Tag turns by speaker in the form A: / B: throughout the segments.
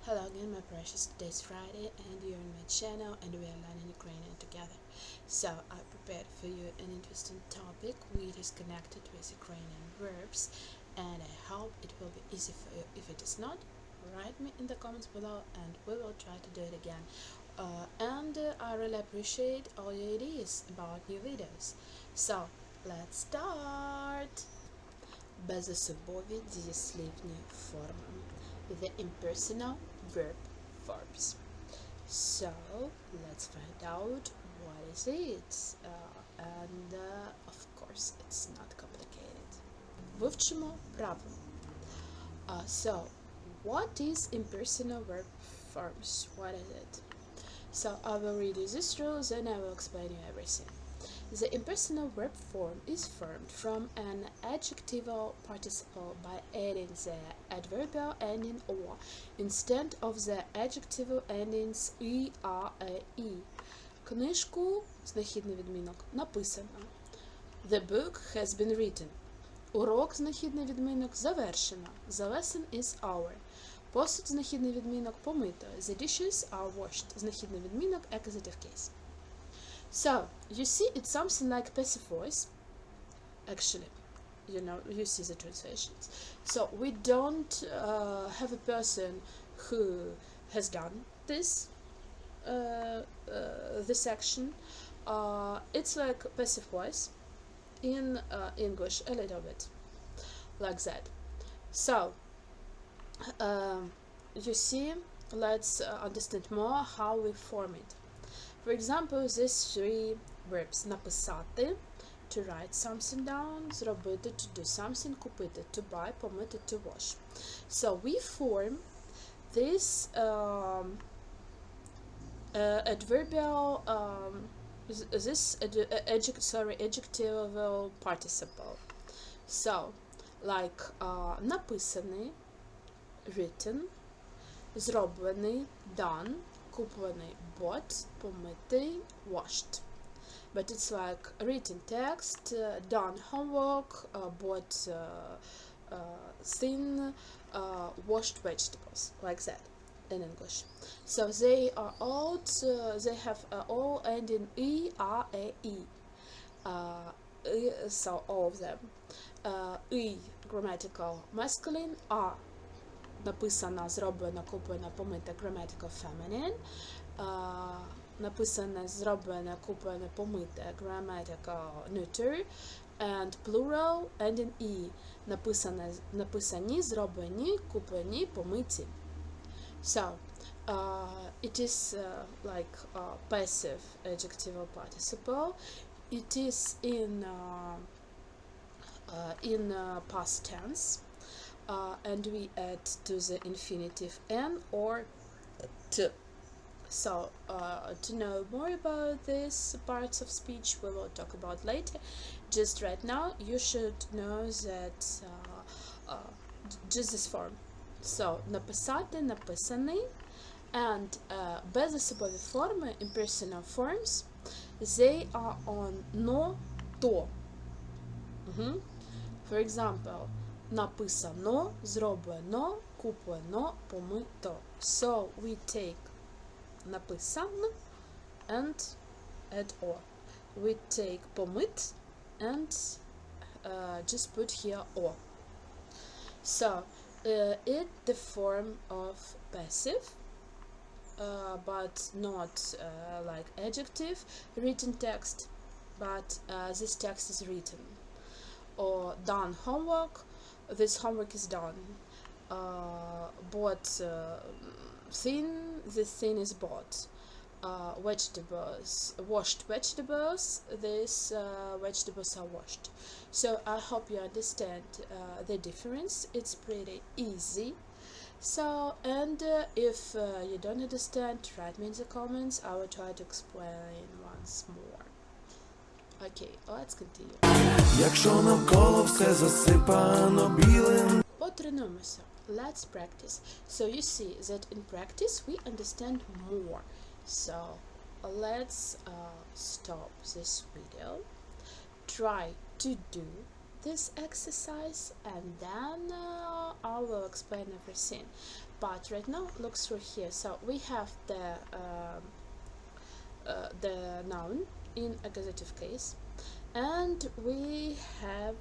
A: Hello again, my precious. Today's Friday and you're on my channel and we are learning Ukrainian together. So I prepared for you an interesting topic which is connected with Ukrainian verbs, and I hope it will be easy for you. If it is not, write me in the comments below and we will try to do it again. I really appreciate all your ideas about new videos. So let's start! Безособові дієслівні форми. The impersonal verb forms. So let's find out what is it. Of course it's not complicated. Вивчимо правило. So what is impersonal verb forms? What is it? So I will read you these rules and I will explain you everything. The impersonal verb form is formed from an adjectival participle by adding the adverbial ending or instead of the adjectival endings і, а, і. Книжку, знахідний відмінок, написано. The book has been written. Урок, знахідний відмінок, завершено. The lesson is over. Посуд, знахідний відмінок, помито. The dishes are washed. Знахідний відмінок, accusative case. So, you see, it's something like passive voice. Actually, you see the translations. So, we don't have a person who has done this action. It's like passive voice in English, a little bit like that. So, you see, let's understand more how we form it. For example, these three verbs: написати, to write something down, зробити, to do something, купити, to buy, помити, to wash. So we form this adverbial, adjectival participle. So, like написаний, written, зроблений, done, куплений, bought, помитий, washed. But it's like written text, done homework, bought thin, washed vegetables, like that in English. So they are all they have all ending e, a, e. So all of them. E grammatical masculine, a написана, зроблена, куплена, помита, grammatical feminine. Написане, зроблене, куплене, помите, grammatical neuter. And plural ending e. Написані, зроблені, куплені, помиті. So, it is like passive adjectival participle. It is in past tense. And we add to the infinitive n or t. So, to know more about these parts of speech we will talk about later. Just right now you should know that just this form. So, написати, написаний, and безособові форми, impersonal forms, they are on no, to. For example, написано, зроблено, куплено, помито. So we take написано and add o. We take помит and just put here o. So it's the form of passive, but not like adjective written text, but this text is written. Or done homework, this homework is done. Bought thin, this thing is bought. Vegetables, washed vegetables, these vegetables are washed. So I hope you understand the difference. It's pretty easy. So, and if you don't understand, write me in the comments. I will try to explain once more. Okay, let's continue.
B: Якщо навколо все засипано білим.
A: Потренуємося. Let's practice. So you see that in practice we understand more. So let's stop this video. Try to do this exercise and then I will explain everything. But right now, look through here. So we have the noun in accusative case, and we have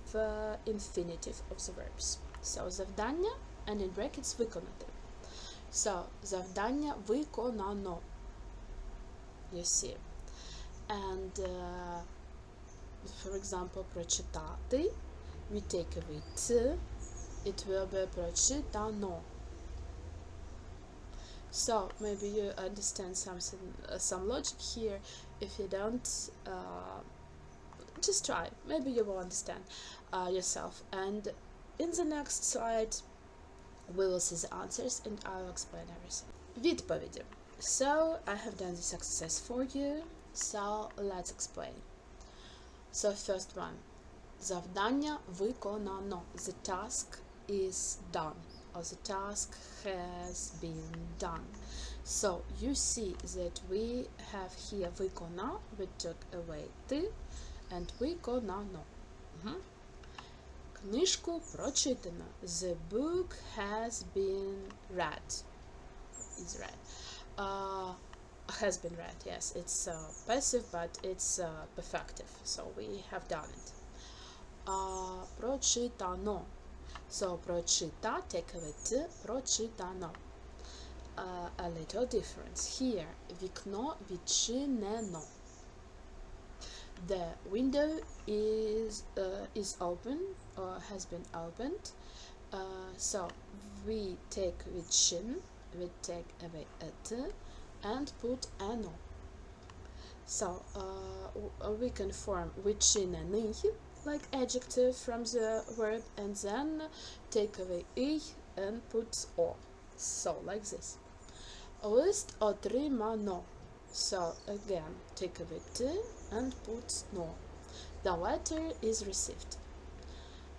A: infinitive of the verbs. So завдання, and in brackets виконати. So завдання виконано. You see. And for example, прочитати, we take away t, it will be прочитано. So maybe you understand some logic here. If you don't, just try. Maybe you will understand yourself. And in the next slide, we will see the answers and I will explain everything. Відповіді. So I have done this exercise for you. So let's explain. So first one. Завдання виконано. The task is done. Or the task has been done. So you see that we have here викона, we took away ти, and виконано. Книжку прочитано. The book has been read. Is read. Has been read, yes. It's passive, but it's perfective. So we have done it. Прочитано. So прочита, take away t, прочитано. A little difference here. Вікно відчинено. The window is open or has been opened. So we take відчин, we take away a t and put ано. So we can form відчинений like adjective from the verb and then take away і and put o. So like this. Лист отримано. So again take away t and put no. The letter is received.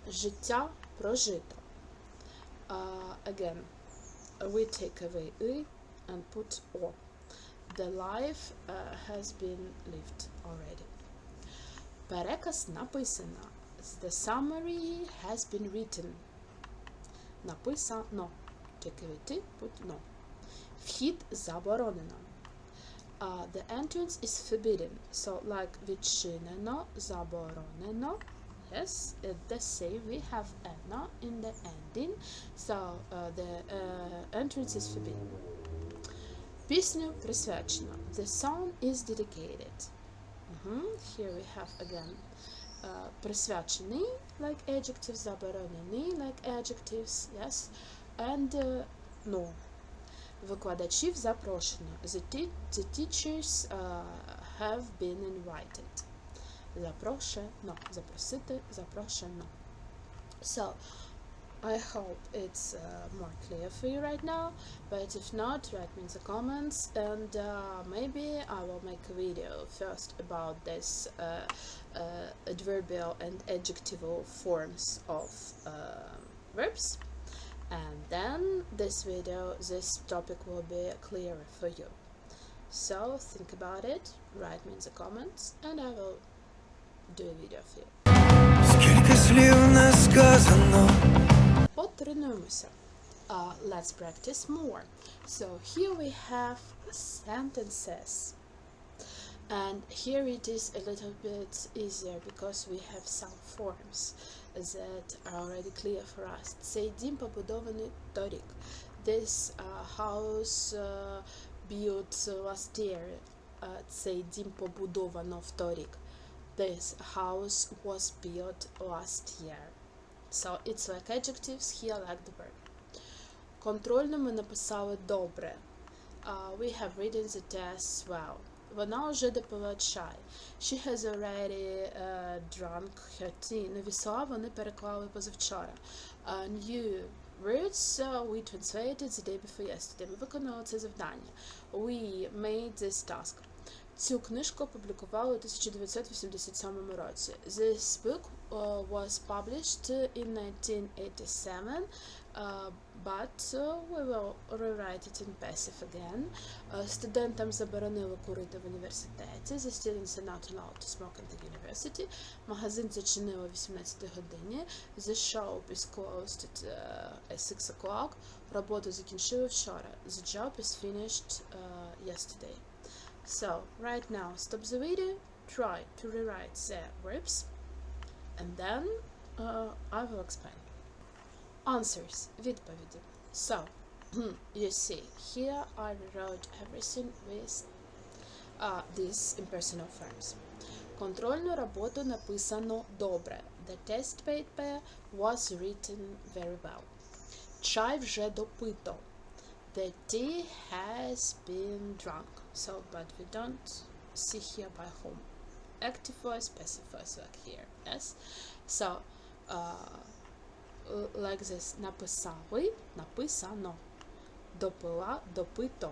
A: Життя прожито. Again we take away і and put o. The life has been lived already. Переказ написано. The summary has been written. Написано. Take away t, put no. Вхід заборонено. The entrance is forbidden. So like відчинено, заборонено. Yes, the same. We have eno in the ending. So the entrance is forbidden. Пісню присвячено. The song is dedicated. Here we have again присвячений like adjectives, заборонений like adjectives, yes, and no. Викладачів запрошено. The teachers have been invited. Запрошено. Запросити, запрошено. So, I hope it's more clear for you right now, but if not, write me in the comments and maybe I will make a video first about this adverbial and adjectival forms of verbs, and then this topic will be clearer for you. So think about it, write me in the comments and I will do a video for you.
B: Скільки слів не сказано.
A: Потренуємося. Let's practice more. So here we have sentences. And here it is a little bit easier because we have some forms that are already clear for us. Цей дім побудований торік. This house built last year. Цей дім побудовано вторік. This house was built last year. So it's like adjectives, here like the verb. Контрольно ми написали добре. We have written the test well. Вона вже допила чай. She has already drunk her tea. Нові слова вони переклали позавчора. New words we translated the day before yesterday. Ми виконали це завдання. We made this task. Цю книжку опублікували у 1987 році. This book was published in 1987 but we will rewrite it in passive again. Студентам заборонили курити в університеті. The students are not allowed to smoke in the university. Магазин зачинили о 18 годині. The shop is closed at 6 o'clock. Роботу закінчили вчора. The job is finished yesterday. So, right now, stop the video, try to rewrite the verbs, and then I will explain. Answers, відповіді. So, you see, here I rewrote everything with these impersonal verbs. Контрольну роботу написано добре. The test paper was written very well. Чай вже допито. The tea has been drunk. So, but we don't see here by whom. Active voice, passive voice, like here. Yes. So, like this. Написали, написано. Допила, допито.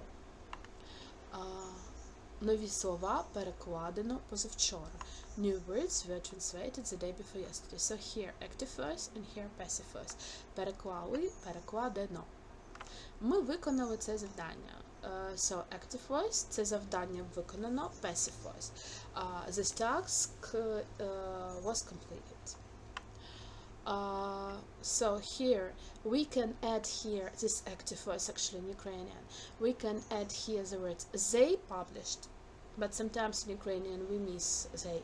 A: Нові слова перекладено позавчора. New words were translated the day before yesterday. So here active voice and here passive voice. Переклали, перекладено. Ми виконали це завдання. So active voice – це завдання виконано, passive voice. This task was completed. So here we can add here this active voice actually in Ukrainian. We can add here the words they published, but sometimes in Ukrainian we miss they.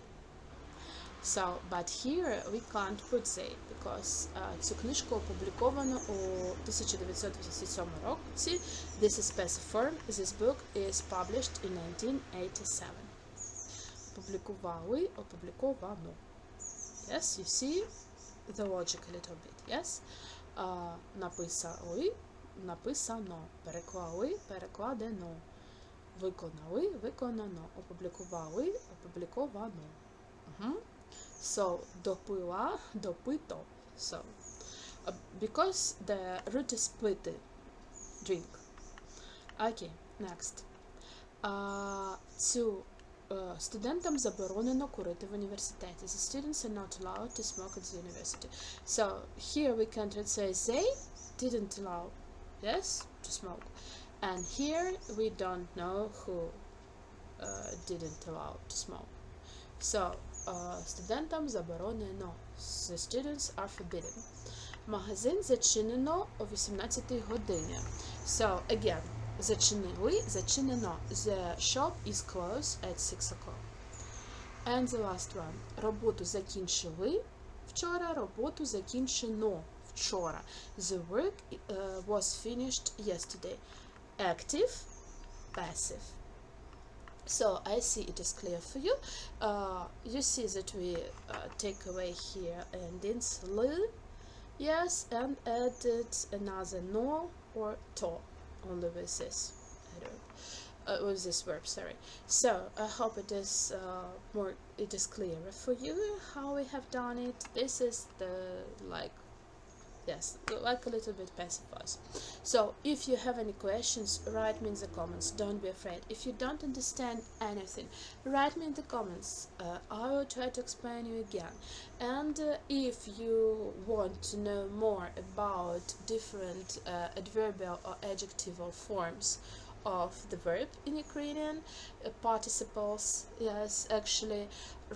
A: So, but here we can't put they because цю книжку опубліковано у 1987 році. This is passive form. This book is published in 1987. Опублікували, опубліковано. Yes, you see the logic a little bit, yes? Написали, написано. Переклали, перекладено. Виконали, виконано. Опублікували, опубліковано. So, допила, допито. So, because the root is piti, drink. Okay, next. Студентам заборонено курити в університеті. The students are not allowed to smoke at the university. So, here we can translate they didn't allow, yes, to smoke. And here we don't know who didn't allow to smoke. So, студентам заборонено. The students are forbidden. Магазин зачинено о 18 годині. So, again, зачинили, зачинено. The shop is closed at 6 o'clock. And the last one. Роботу закінчили вчора, роботу закінчено вчора. The work was finished yesterday. Active, passive. So, I see it is clear for you. You see that we take away here endings li, yes, and added another no or to, only with this, with this verb, sorry. So, I hope it is clearer for you how we have done it. This is the, yes, like a little bit passive voice. So, if you have any questions, write me in the comments. Don't be afraid. If you don't understand anything, write me in the comments. I will try to explain you again. And if you want to know more about different adverbial or adjectival forms of the verb in Ukrainian, participles, yes, actually,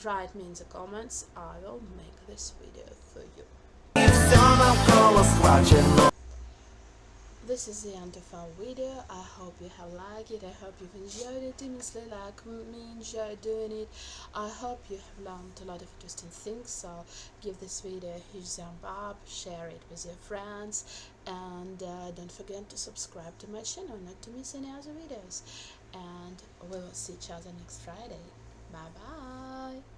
A: write me in the comments. I will make this video for you. This is the end of our video. I hope you have liked it. I hope you've enjoyed it immensely like me enjoyed doing it. I hope you have learned a lot of interesting things. So give this video a huge thumb up, share it with your friends, and don't forget to subscribe to my channel not to miss any other videos. And we will see each other next Friday. Bye bye.